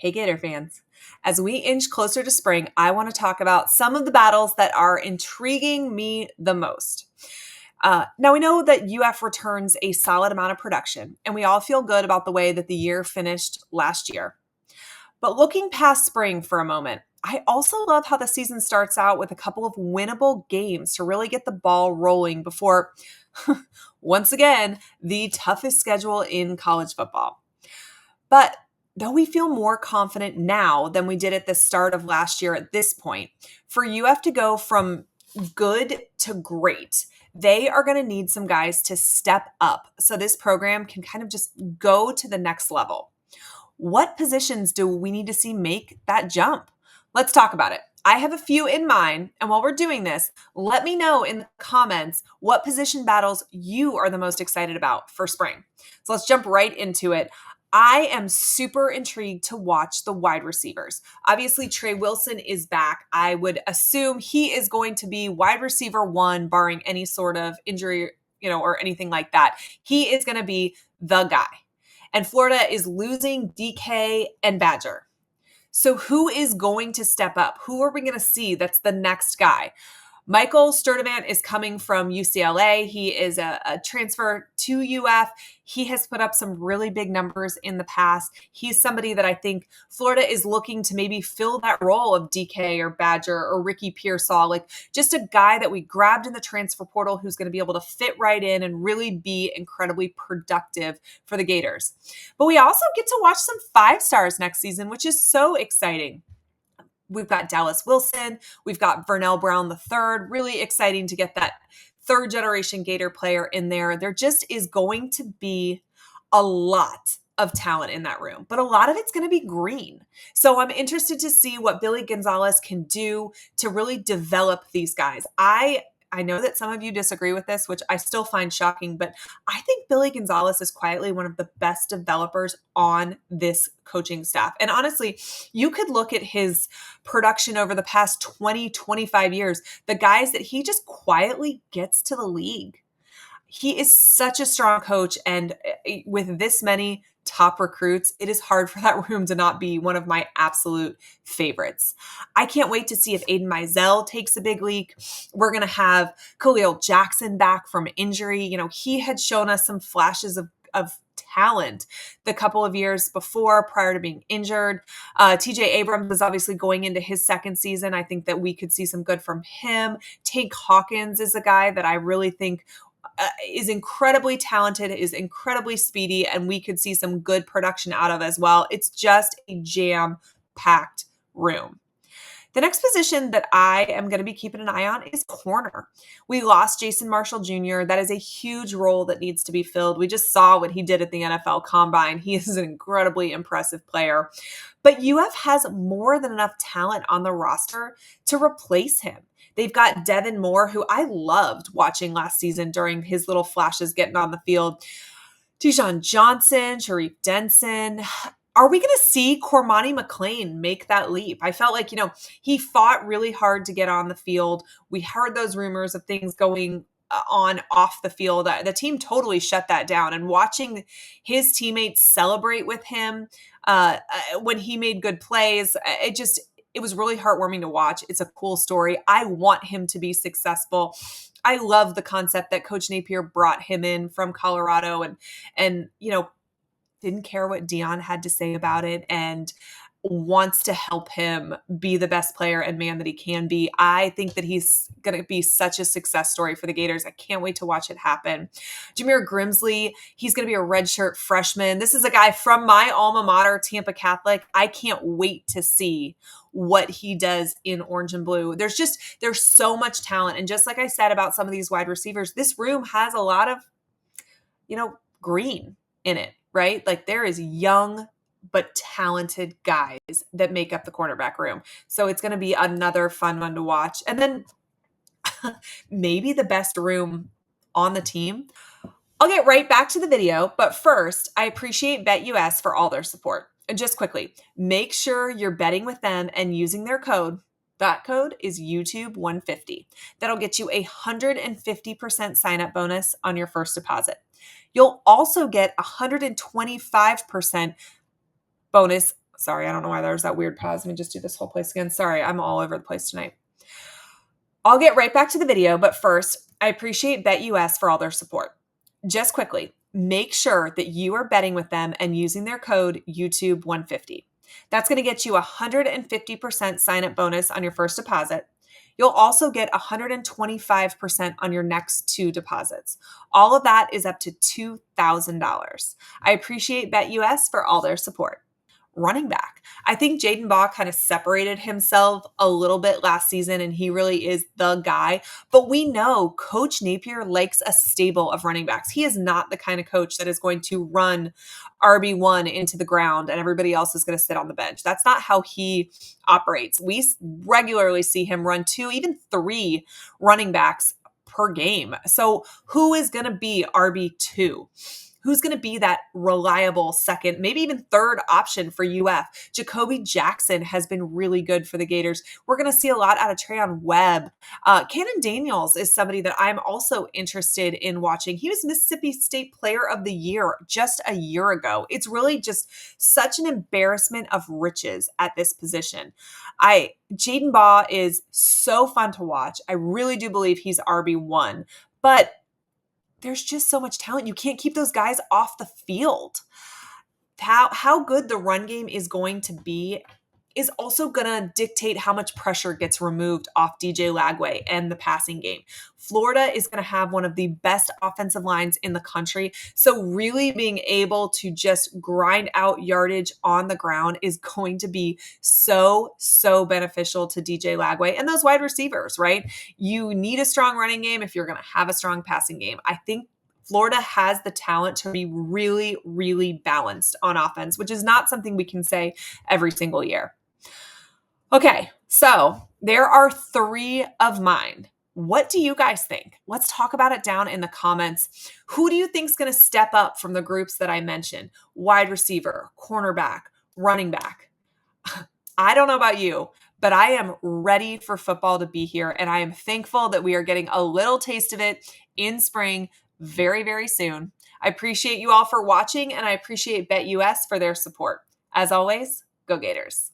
Hey Gator fans. As we inch closer to spring, I want to talk about some of the battles that are intriguing me the most. Now, we know that UF returns a solid amount of production, and we all feel good about the way that the year finished last year. But looking past spring for a moment, I also love how the season starts out with a couple of winnable games to really get the ball rolling before, once again, the toughest schedule in college football. But though we feel more confident now than we did at the start of last year at this point, for UF to go from good to great, they are going to need some guys to step up so this program can kind of just go to the next level. What positions do we need to see make that jump? Let's talk about it. I have a few in mind, and while we're doing this, let me know in the comments what position battles you are the most excited about for spring. So let's jump right into it. I am super intrigued to watch the wide receivers. Obviously, Trey Wilson is back. I would assume he is going to be wide receiver one, barring any sort of injury, or anything like that. He is going to be the guy. And Florida is losing DK and Badger. So who is going to step up? Who are we going to see that's the next guy? Michael Sturdivant is coming from UCLA. He is a transfer to UF. He has put up some really big numbers in the past. He's somebody that I think Florida is looking to maybe fill that role of DK or Badger or Ricky Pearsall, like just a guy that we grabbed in the transfer portal who's going to be able to fit right in and really be incredibly productive for the Gators. But we also get to watch some 5-stars next season, which is so exciting. We've got Dallas Wilson. We've got Vernell Brown III. Really exciting to get that third generation Gator player in there. There just is going to be a lot of talent in that room, but a lot of it's going to be green. So I'm interested to see what Billy Gonzalez can do to really develop these guys. I know that some of you disagree with this, which I still find shocking, but I think Billy Gonzalez is quietly one of the best developers on this coaching staff. And honestly, you could look at his production over the past 20, 25 years, the guys that he just quietly gets to the league. He is such a strong coach, and with this many top recruits, it is hard for that room to not be one of my absolute favorites. I can't wait to see if Aiden Mizell takes a big leap. We're going to have Khalil Jackson back from injury. He had shown us some flashes of talent the couple of years before, prior to being injured. TJ Abrams is obviously going into his second season. I think that we could see some good from him. Tank Hawkins is a guy that I really think is incredibly talented, is incredibly speedy, and we could see some good production out of as well. It's just a jam-packed room. The next position that I am going to be keeping an eye on is corner. We lost Jason Marshall Jr. That is a huge role that needs to be filled. We just saw what he did at the NFL Combine. He is an incredibly impressive player. But UF has more than enough talent on the roster to replace him. They've got Devin Moore, who I loved watching last season during his little flashes getting on the field. Dijon Johnson, Sharif Denson. Are we going to see Cormani McClain make that leap? I felt like, he fought really hard to get on the field. We heard those rumors of things going on off the field. The team totally shut that down. And watching his teammates celebrate with him when he made good plays, it was really heartwarming to watch. It's a cool story. I want him to be successful. I love the concept that Coach Napier brought him in from Colorado and didn't care what Deion had to say about it and wants to help him be the best player and man that he can be. I think that he's going to be such a success story for the Gators. I can't wait to watch it happen. Jameer Grimsley, he's going to be a redshirt freshman. This is a guy from my alma mater, Tampa Catholic. I can't wait to see what he does in orange and blue. There's so much talent. And just like I said about some of these wide receivers, this room has a lot of, green in it, right? Like there is young but talented guys that make up the cornerback room. So it's going to be another fun one to watch. And then maybe the best room on the team. I'll get right back to the video, but first, I appreciate BetUS for all their support. And just quickly, make sure you're betting with them and using their code. That code is YouTube150. That'll get you a 150% sign-up bonus on your first deposit. You'll also get 125% bonus Sorry, I don't know why there was that weird pause. Let me just do this whole place again. Sorry, I'm all over the place tonight. I'll get right back to the video, but first, I appreciate BetUS for all their support. Just quickly, make sure that you are betting with them and using their code YouTube150. That's going to get you a 150% sign up bonus on your first deposit. You'll also get 125% on your next 2 deposits. All of that is up to $2,000. I appreciate BetUS for all their support. Running back. I think Jaden Baugh kind of separated himself a little bit last season, and he really is the guy. But we know Coach Napier likes a stable of running backs. He is not the kind of coach that is going to run RB1 into the ground and everybody else is going to sit on the bench. That's not how he operates. We regularly see him run 2, even 3 running backs per game. So who is going to be RB2? Who's going to be that reliable second, maybe even third option for UF? Jacoby Jackson has been really good for the Gators. We're going to see a lot out of Trayon Webb. Cannon Daniels is somebody that I'm also interested in watching. He was Mississippi State Player of the Year just a year ago. It's really just such an embarrassment of riches at this position. Jaden Baugh is so fun to watch. I really do believe he's RB1, but there's just so much talent. You can't keep those guys off the field. How good the run game is going to be is also going to dictate how much pressure gets removed off DJ Lagway and the passing game. Florida is going to have one of the best offensive lines in the country. So really being able to just grind out yardage on the ground is going to be so beneficial to DJ Lagway and those wide receivers, right? You need a strong running game if you're going to have a strong passing game. I think Florida has the talent to be really balanced on offense, which is not something we can say every single year. Okay, so there are 3 of mine. What do you guys think? Let's talk about it down in the comments. Who do you think is going to step up from the groups that I mentioned? Wide receiver, cornerback, running back. I don't know about you, but I am ready for football to be here, and I am thankful that we are getting a little taste of it in spring very soon. I appreciate you all for watching, and I appreciate BetUS for their support. As always, go Gators.